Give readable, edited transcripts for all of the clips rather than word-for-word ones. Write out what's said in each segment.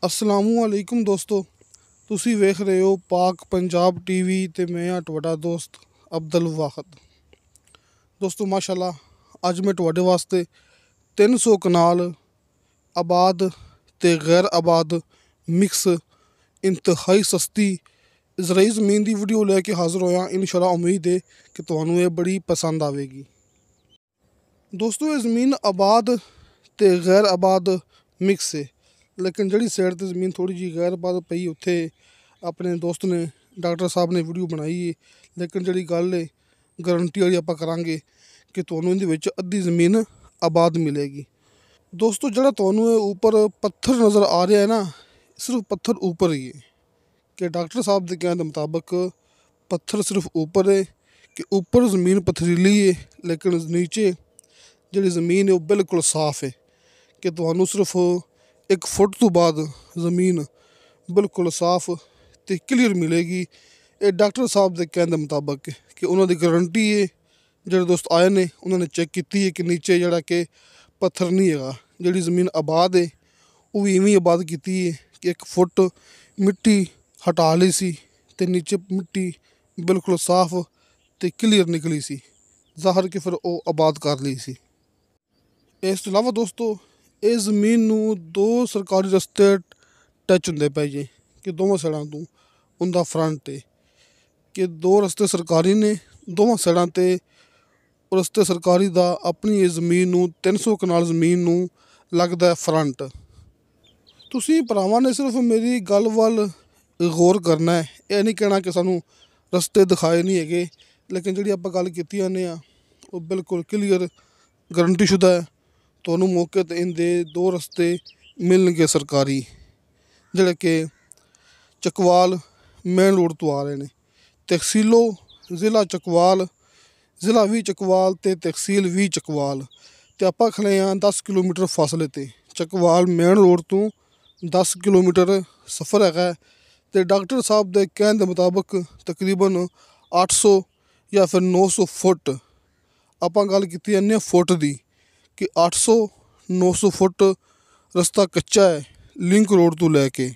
असलामुअलैकुम दोस्तों, ਤੁਸੀਂ ਵੇਖ ਰਹੇ ਹੋ ਪਾਕ ਪੰਜਾਬ ਟੀਵੀ ਤੇ ਮੈਂ ਹਾਂ ਤੁਹਾਡਾ ਦੋਸਤ ਅਬਦੁਲ ਵਾਹਦ। ਦੋਸਤੋ ਮਾਸ਼ਾਅੱਲਾ, ਅੱਜ ਮੈਂ ਤੁਹਾਡੇ ਵਾਸਤੇ 300 ਕਨਾਲ ਆਬਾਦ ਤੇ ਗੈਰ ਆਬਾਦ ਮਿਕਸ ਇੰਤਹਾਈ ਸਸਤੀ ਜ਼ਰਾਈ ਜ਼ਮੀਨ ਦੀ ਵੀਡੀਓ ਲੈ ਕੇ ਹਾਜ਼ਰ ਹੋਇਆ। ਇਨਸ਼ਾਅੱਲਾ ਉਮੀਦ ਹੈ ਕਿ ਤੁਹਾਨੂੰ ਇਹ ਬੜੀ ਪਸੰਦ ਆਵੇਗੀ। ਦੋਸਤੋ, ਇਹ ਜ਼ਮੀਨ ਆਬਾਦ ਤੇ ਗੈਰ ਆਬਾਦ ਮਿਕਸ ਹੈ, लेकिन जी साइड तो जमीन थोड़ी जी गैर आबाद पई उत्थे अपने दोस्त ने डॉक्टर साहब ने वीडियो बनाई है। लेकिन जी गल है गारंटी वाली आप करांगे कि तुहानूं इहदे विच अद्धी ज़मीन आबाद मिलेगी। दोस्तों, जिहड़ा तुहानूं ऊपर पत्थर नज़र आ रहा है ना, सिर्फ पत्थर ऊपर ही है कि डॉक्टर साहब के कहने के मुताबिक पत्थर सिर्फ ऊपर है कि ऊपर ज़मीन पथरीली है, लेकिन नीचे जिहड़ी ज़मीन है वो बिल्कुल साफ है कि तुहानूं सिर्फ 1 फुट तो बाद ज़मीन बिल्कुल साफ तो क्लीयर मिलेगी। ये डॉक्टर साहब के कहने के मुताबिक कि उन्होंने गारंटी है। जो दोस्त आए ने उन्होंने चेक की है कि नीचे जरा कि पत्थर नहीं है, जी ज़मीन आबाद है वो भी इवें आबाद की है कि 1 फुट मिट्टी हटा ली सी ते नीचे मिट्टी बिल्कुल साफ तो क्लीयर निकली सी, ज़ाहिर कि फिर वो आबाद कर ली सी। इस तो इलावा दोस्तों, ਇਹ ਜ਼ਮੀਨ ਨੂੰ 2 ਸਰਕਾਰੀ ਰਸਤੇ ਟੱਚ ਹੁੰਦੇ ਪਏ ਜੀ ਕਿ ਦੋਵਾਂ ਸਾਈਡਾਂ ਤੋਂ ਉਹਦਾ ਫਰੰਟ 'ਤੇ ਕਿ 2 ਰਸਤੇ ਸਰਕਾਰੀ ਨੇ, ਦੋਵਾਂ ਸਾਈਡਾਂ 'ਤੇ ਰਸਤੇ ਸਰਕਾਰੀ ਦਾ ਆਪਣੀ ਇਹ ਜ਼ਮੀਨ ਨੂੰ 300 ਕਨਾਲ ਜ਼ਮੀਨ ਨੂੰ ਲੱਗਦਾ ਫਰੰਟ। ਤੁਸੀਂ ਭਰਾਵਾਂ ਨੇ ਸਿਰਫ ਮੇਰੀ ਗੱਲ ਵੱਲ ਗੌਰ ਕਰਨਾ ਹੈ, ਇਹ ਨਹੀਂ ਕਹਿਣਾ ਕਿ ਸਾਨੂੰ ਰਸਤੇ ਦਿਖਾਏ ਨਹੀਂ ਹੈਗੇ। ਲੇਕਿਨ ਜਿਹੜੀ ਆਪਾਂ ਗੱਲ ਕੀਤੀ ਜਾਂਦੇ ਆ ਉਹ ਬਿਲਕੁਲ ਕਲੀਅਰ ਗਰੰਟੀਸ਼ੁਦਾ ਹੈ। ਤੁਹਾਨੂੰ ਮੌਕੇ 'ਤੇ ਇਹਦੇ 2 ਰਸਤੇ ਮਿਲਣਗੇ ਸਰਕਾਰੀ, ਜਿਹੜੇ ਕਿ ਚਕਵਾਲ ਮੇਨ ਰੋਡ ਤੋਂ ਆ ਰਹੇ ਨੇ। ਤਹਿਸੀਲੋ ਜ਼ਿਲ੍ਹਾ ਚਕਵਾਲ, ਜ਼ਿਲ੍ਹਾ ਵੀ ਚਕਵਾਲ ਅਤੇ ਤਹਿਸੀਲ ਵੀ ਚਕਵਾਲ, ਅਤੇ ਆਪਾਂ ਖੜੇ ਹਾਂ 10 ਕਿਲੋਮੀਟਰ ਫਾਸਲੇ 'ਤੇ। ਚਕਵਾਲ ਮੇਨ ਰੋਡ ਤੋਂ 10 ਕਿਲੋਮੀਟਰ ਸਫ਼ਰ ਹੈਗਾ ਅਤੇ ਡਾਕਟਰ ਸਾਹਿਬ ਦੇ ਕਹਿਣ ਦੇ ਮੁਤਾਬਕ ਤਕਰੀਬਨ 800 ਜਾਂ ਫਿਰ 900 ਫੁੱਟ, ਆਪਾਂ ਗੱਲ ਕੀਤੀ ਜਾਂਦੇ ਫੁੱਟ ਦੀ कि 800-900 फुट रस्ता कच्चा है लिंक रोड तो लैके।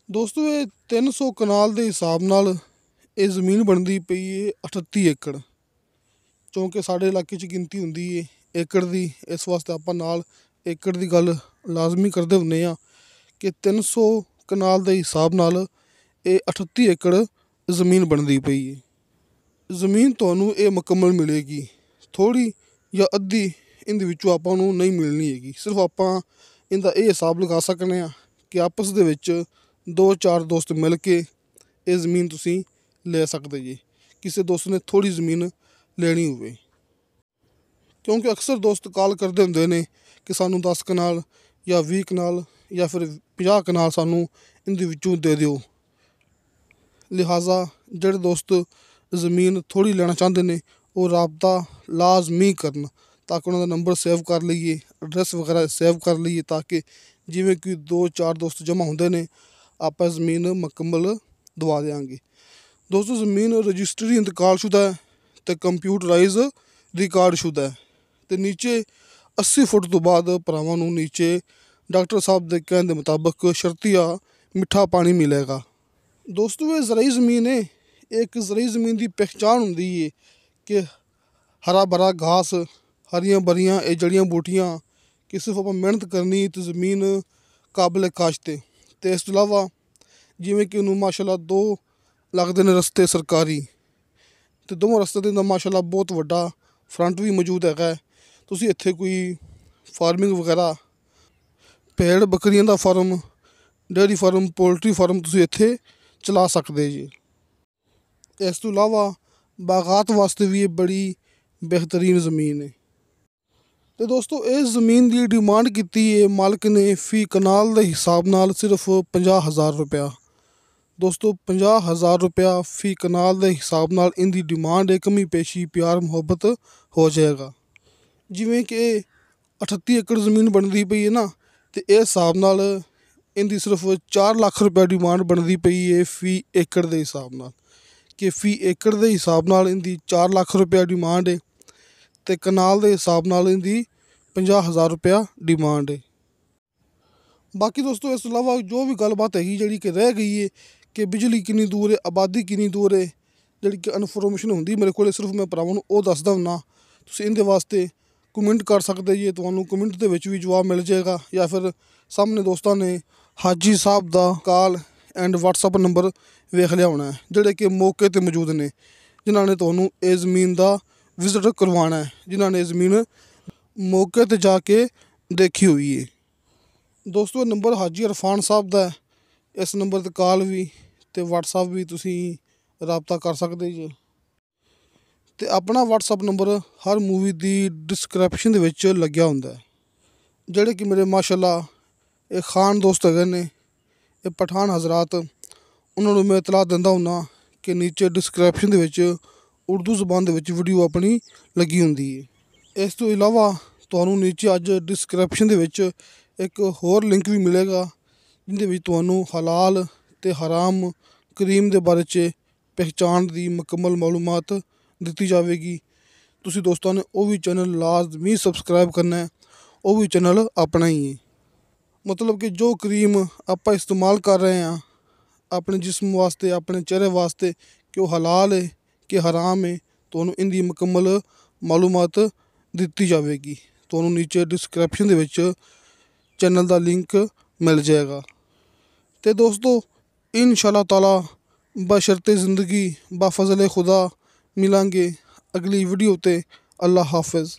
दोस्तों, ये 300 कनाल के हिसाब नाल ये ज़मीन बनती पई है 38 एकड़, क्योंकि साढ़े इलाके गिनती होंदी है एकड़ की। इस वास्ते आप नाल एकड़ की गल लाजमी करते हुंदे आ कि 300 कनाल के हिसाब नाल ये 38 एकड़ ज़मीन बनती पई है। ज़मीन तुहानूं ये मुकम्मल मिलेगी, थोड़ी या अद्धी ਇਹਦੇ ਵਿੱਚੋਂ ਆਪਾਂ ਨੂੰ ਨਹੀਂ ਮਿਲਣੀ ਹੈਗੀ। ਸਿਰਫ ਆਪਾਂ ਇਹਦਾ ਇਹ ਹਿਸਾਬ ਲਗਾ ਸਕਦੇ ਹਾਂ ਕਿ ਆਪਸ ਦੇ ਵਿੱਚ 2-4 ਦੋਸਤ ਮਿਲ ਕੇ ਇਹ ਜ਼ਮੀਨ ਤੁਸੀਂ ਲੈ ਸਕਦੇ ਜੀ, ਕਿਸੇ ਦੋਸਤ ਨੇ ਥੋੜ੍ਹੀ ਜ਼ਮੀਨ ਲੈਣੀ ਹੋਵੇ। ਕਿਉਂਕਿ ਅਕਸਰ ਦੋਸਤ ਕਾਲ ਕਰਦੇ ਹੁੰਦੇ ਨੇ ਕਿ ਸਾਨੂੰ 10 ਕਨਾਲ ਜਾਂ 20 ਕਨਾਲ ਜਾਂ ਫਿਰ 50 ਕਨਾਲ ਸਾਨੂੰ ਇਹਦੇ ਵਿੱਚੋਂ ਦੇ ਦਿਓ। ਲਿਹਾਜ਼ਾ ਜਿਹੜੇ ਦੋਸਤ ਜ਼ਮੀਨ ਥੋੜ੍ਹੀ ਲੈਣਾ ਚਾਹੁੰਦੇ ਨੇ ਉਹ ਰਾਬਤਾ ਲਾਜ਼ਮੀ ਕਰਨ, ਤਾਂ ਕਿ ਉਹਨਾਂ ਦਾ ਨੰਬਰ ਸੇਵ ਕਰ ਲਈਏ, ਐਡਰੈਸ ਵਗੈਰਾ ਸੇਵ ਕਰ ਲਈਏ, ਤਾਂ ਕਿ ਜਿਵੇਂ ਕਿ 2-4 ਦੋਸਤ ਜਮ੍ਹਾਂ ਹੁੰਦੇ ਨੇ ਆਪਾਂ ਜ਼ਮੀਨ ਮੁਕੰਮਲ ਦਵਾ ਦਿਆਂਗੇ। ਦੋਸਤੋ, ਜ਼ਮੀਨ ਰਜਿਸਟਰੀ ਇੰਤਕਾਲਸ਼ੁਦਾ ਹੈ ਅਤੇ ਕੰਪਿਊਟਰਾਈਜ਼ ਰਿਕਾਰਡਸ਼ੁਦਾ ਹੈ ਅਤੇ ਨੀਚੇ 80 ਫੁੱਟ ਤੋਂ ਬਾਅਦ ਭਰਾਵਾਂ ਨੂੰ ਨੀਚੇ ਡਾਕਟਰ ਸਾਹਿਬ ਦੇ ਕਹਿਣ ਦੇ ਮੁਤਾਬਕ ਸ਼ਰਤੀਆ ਮਿੱਠਾ ਪਾਣੀ ਮਿਲੇਗਾ। ਦੋਸਤੋ, ਇਹ ਜ਼ਰਾਈ ਜ਼ਮੀਨ ਹੈ। ਇੱਕ ਜ਼ਰਾਈ ਜ਼ਮੀਨ ਦੀ ਪਹਿਚਾਣ ਹੁੰਦੀ ਹੈ ਕਿ ਹਰਾ ਭਰਾ ਘਾਸ, ਹਰੀਆਂ ਭਰੀਆਂ ਇਹ ਜੜੀਆਂ ਬੂਟੀਆਂ, ਕਿ ਸਿਰਫ ਆਪਾਂ ਮਿਹਨਤ ਕਰਨੀ ਅਤੇ ਜ਼ਮੀਨ ਕਾਬਲ ਕਾਸ਼ਤ ਹੈ। ਅਤੇ ਇਸ ਤੋਂ ਇਲਾਵਾ ਜਿਵੇਂ ਕਿ ਉਹਨੂੰ ਮਾਸ਼ਾਅੱਲਾ 2 ਲੱਗਦੇ ਨੇ ਰਸਤੇ ਸਰਕਾਰੀ, ਅਤੇ ਦੋਵਾਂ ਰਸਤੇ ਦੇ ਮਾਸ਼ਾਅੱਲਾ ਬਹੁਤ ਵੱਡਾ ਫਰੰਟ ਵੀ ਮੌਜੂਦ ਹੈਗਾ। ਤੁਸੀਂ ਇੱਥੇ ਕੋਈ ਫਾਰਮਿੰਗ ਵਗੈਰਾ, ਭੇੜ ਬੱਕਰੀਆਂ ਦਾ farm, dairy farm, poultry farm ਤੁਸੀਂ ਇੱਥੇ ਚਲਾ ਸਕਦੇ ਜੀ। ਇਸ ਤੋਂ ਇਲਾਵਾ ਬਾਗਾਤ ਵਾਸਤੇ ਵੀ ਇਹ ਬੜੀ ਬਿਹਤਰੀਨ ਜ਼ਮੀਨ ਹੈ। ਅਤੇ ਦੋਸਤੋ, ਇਸ ਜ਼ਮੀਨ ਦੀ ਡਿਮਾਂਡ ਕੀਤੀ ਹੈ ਮਾਲਕ ਨੇ ਫੀ ਕਨਾਲ ਦੇ ਹਿਸਾਬ ਨਾਲ ਸਿਰਫ 50,000 ਰੁਪਇਆ। ਦੋਸਤੋ, 50,000 ਰੁਪਇਆ ਫੀ ਕਨਾਲ ਦੇ ਹਿਸਾਬ ਨਾਲ ਇਹਦੀ ਡਿਮਾਂਡ ਹੈ। ਕਮੀ ਪੇਸ਼ੀ ਪਿਆਰ ਮੁਹੱਬਤ ਹੋ ਜਾਏਗਾ। ਜਿਵੇਂ ਕਿ 38 ਏਕੜ ਜ਼ਮੀਨ ਬਣਦੀ ਪਈ ਹੈ ਨਾ, ਅਤੇ ਇਹ ਹਿਸਾਬ ਨਾਲ ਇਹਦੀ ਸਿਰਫ 4 ਲੱਖ ਰੁਪਇਆ ਡਿਮਾਂਡ ਬਣਦੀ ਪਈ ਹੈ ਫੀ ਏਕੜ ਦੇ ਹਿਸਾਬ ਨਾਲ, ਕਿ ਫੀ ਏਕੜ ਦੇ ਹਿਸਾਬ ਨਾਲ ਇਹਦੀ 4 ਲੱਖ ਰੁਪਇਆ ਡਿਮਾਂਡ ਹੈ ਅਤੇ ਕਨਾਲ ਦੇ ਹਿਸਾਬ ਨਾਲ ਇਹਦੀ 50,000 ਰੁਪਇਆ ਡਿਮਾਂਡ ਹੈ। ਬਾਕੀ ਦੋਸਤੋ ਇਸ ਤੋਂ ਇਲਾਵਾ ਜੋ ਵੀ ਗੱਲਬਾਤ ਹੈਗੀ ਜਿਹੜੀ ਕਿ ਰਹਿ ਗਈ ਹੈ ਕਿ ਬਿਜਲੀ ਕਿੰਨੀ ਦੂਰ ਹੈ, ਆਬਾਦੀ ਕਿੰਨੀ ਦੂਰ ਹੈ, ਜਿਹੜੀ ਕਿ ਇਨਫੋਰਮੇਸ਼ਨ ਹੁੰਦੀ ਮੇਰੇ ਕੋਲ, ਸਿਰਫ ਮੈਂ ਭਰਾਵਾਂ ਨੂੰ ਉਹ ਦੱਸਦਾ ਹੁੰਦਾ। ਤੁਸੀਂ ਇਹਦੇ ਵਾਸਤੇ ਕਮੈਂਟ ਕਰ ਸਕਦੇ ਜੀ, ਤੁਹਾਨੂੰ ਕਮੈਂਟ ਦੇ ਵਿੱਚ ਵੀ ਜਵਾਬ ਮਿਲ ਜਾਏਗਾ। ਜਾਂ ਫਿਰ ਸਾਹਮਣੇ ਦੋਸਤਾਂ ਨੇ ਹਾਜੀ ਸਾਹਿਬ ਦਾ ਕਾਲ ਐਂਡ ਵਟਸਐਪ ਨੰਬਰ ਵੇਖ ਲਿਆ ਹੋਣਾ, ਜਿਹੜੇ ਕਿ ਮੌਕੇ 'ਤੇ ਮੌਜੂਦ ਨੇ, ਜਿਨ੍ਹਾਂ ਨੇ ਤੁਹਾਨੂੰ ਇਹ ਜ਼ਮੀਨ ਦਾ ਵਿਜ਼ਿਟ ਕਰਵਾਉਣਾ ਹੈ, ਜਿਨ੍ਹਾਂ ਨੇ ਇਹ ਜ਼ਮੀਨ ਮੌਕੇ 'ਤੇ ਜਾ ਕੇ ਦੇਖੀ ਹੋਈ ਹੈ। ਦੋਸਤੋ ਇਹ ਨੰਬਰ ਹਾਜੀ ਇਰਫਾਨ ਸਾਹਿਬ ਦਾ ਹੈ। ਇਸ ਨੰਬਰ 'ਤੇ ਕਾਲ ਵੀ ਅਤੇ ਵਟਸਐਪ ਵੀ ਤੁਸੀਂ ਰਾਬਤਾ ਕਰ ਸਕਦੇ ਜੀ। ਅਤੇ ਆਪਣਾ ਵਟਸਐਪ ਨੰਬਰ ਹਰ ਮੂਵੀ ਦੀ ਡਿਸਕ੍ਰਿਪਸ਼ਨ ਦੇ ਵਿੱਚ ਲੱਗਿਆ ਹੁੰਦਾ ਹੈ। ਜਿਹੜੇ ਕਿ ਮੇਰੇ ਮਾਸ਼ਾਅੱਲਾ ਇਹ ਖਾਨ ਦੋਸਤ ਹੈਗੇ ਨੇ, ਇਹ ਪਠਾਨ ਹਜ਼ਰਾਤ, ਉਹਨਾਂ ਨੂੰ ਮੈਂ ਇਤਲਾਹ ਦਿੰਦਾ ਹੁੰਦਾ ਕਿ ਨੀਚੇ ਡਿਸਕ੍ਰਿਪਸ਼ਨ ਦੇ ਵਿੱਚ ਉਰਦੂ ਜ਼ੁਬਾਨ ਦੇ ਵਿੱਚ ਵੀਡੀਓ ਆਪਣੀ ਲੱਗੀ ਹੁੰਦੀ ਹੈ। ਇਸ ਤੋਂ ਇਲਾਵਾ ਤੁਹਾਨੂੰ ਨੀਚੇ ਅੱਜ ਡਿਸਕ੍ਰਿਪਸ਼ਨ ਦੇ ਵਿੱਚ ਇੱਕ ਹੋਰ ਲਿੰਕ ਵੀ ਮਿਲੇਗਾ, ਜਿਹਦੇ ਵਿੱਚ ਤੁਹਾਨੂੰ ਹਲਾਲ ਅਤੇ ਹਰਾਮ ਕਰੀਮ ਦੇ ਬਾਰੇ 'ਚ ਪਹਿਚਾਣ ਦੀ ਮੁਕੰਮਲ ਮਾਲੂਮਾਤ ਦਿੱਤੀ ਜਾਵੇਗੀ। ਤੁਸੀਂ ਦੋਸਤਾਂ ਨੇ ਉਹ ਵੀ ਚੈਨਲ ਲਾਜ਼ਮੀ ਸਬਸਕ੍ਰਾਈਬ ਕਰਨਾ ਹੈ, ਉਹ ਵੀ ਚੈਨਲ ਆਪਣਾ ਹੀ ਹੈ। ਮਤਲਬ ਕਿ ਜੋ ਕਰੀਮ ਆਪਾਂ ਇਸਤੇਮਾਲ ਕਰ ਰਹੇ ਹਾਂ ਆਪਣੇ ਜਿਸਮ ਵਾਸਤੇ, ਆਪਣੇ ਚਿਹਰੇ ਵਾਸਤੇ, ਕਿ ਉਹ ਹਲਾਲ ਹੈ ਕਿ ਹਰਾਮ ਹੈ, ਤੁਹਾਨੂੰ ਇਹਦੀ ਮੁਕੰਮਲ ਮਾਲੂਮਾਤ ਦਿੱਤੀ ਜਾਵੇਗੀ। ਤੁਹਾਨੂੰ ਨੀਚੇ ਡਿਸਕ੍ਰਿਪਸ਼ਨ ਦੇ ਵਿੱਚ ਚੈਨਲ ਦਾ ਲਿੰਕ ਮਿਲ ਜਾਏਗਾ। ਅਤੇ ਦੋਸਤੋ ਇਨਸ਼ਾ ਅੱਲਾਹ ਤਾਲਾ ਬਸ਼ਰਤੇ ਜ਼ਿੰਦਗੀ ਬਾ ਫਜ਼ਲ ਖੁਦਾ ਮਿਲਾਂਗੇ ਅਗਲੀ ਵੀਡੀਓ 'ਤੇ। ਅੱਲਾ ਹਾਫਿਜ਼।